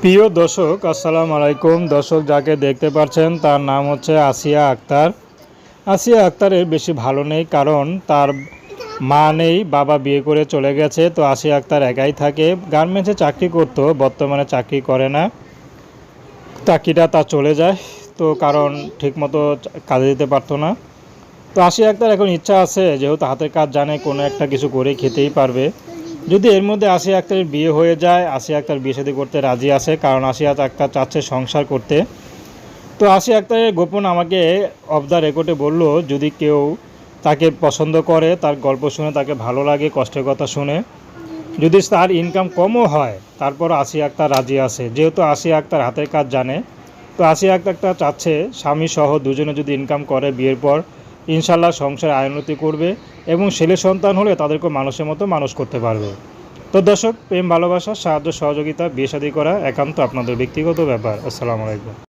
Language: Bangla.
প্রিয় দর্শক, আসসালামু আলাইকুম। দর্শক, যাকে দেখতে পাচ্ছেন তার নাম হচ্ছে আসিয়া আক্তার। আসিয়া আক্তারের বেশি ভালো নেই, কারণ তার মা নেই, বাবা বিয়ে করে চলে গেছে। তো আসিয়া আক্তার একাই থাকে। গার্মেন্টসে চাকরি করতো, বর্তমানে চাকরি করে না, চাকরিটা তার চলে যায়। তো কারণ ঠিকমতো কাজে দিতে পারতো না। তো আসিয়া আক্তার এখন ইচ্ছা আছে, যেহেতু হাতের কাজ জানে, কোনো একটা কিছু করে খেতেই পারবে। যদি এর মধ্যে আসিয়া আক্তারের বিয়ে হয়ে যায়, আসিয়া আক্তার বিয়ে শাদী করতে রাজি আছে, কারণ আসিয়া আক্তার চাচ্ছে সংসার করতে। তো আসিয়া আক্তারের গোপন আমাকে অফ দ্য রেকর্ডে বললো, যদি কেউ তাকে পছন্দ করে, তার গল্প শুনে তাকে ভালো লাগে, কষ্টের কথা শুনে, যদি তার ইনকাম কমও হয়, তারপর আসিয়া আক্তার রাজি আছে, যেহেতু আসিয়া আক্তার হাতের কাজ জানে। তো আসিয়া আক্তারটা চাচ্ছে স্বামী সহ দুজনে যদি ইনকাম করে বিয়ের পর, ইনশাল্লাহ সংসারে আয়োন্নতি করবে, এবং ছেলে সন্তান হলে তাদেরকে মানুষের মতো মানুষ করতে পারবে। তো দর্শক, প্রেম ভালোবাসা সাহায্য সহযোগিতা বিয়ে শাদী করা একান্ত আপনাদের ব্যক্তিগত ব্যাপার। আসসালামু আলাইকুম।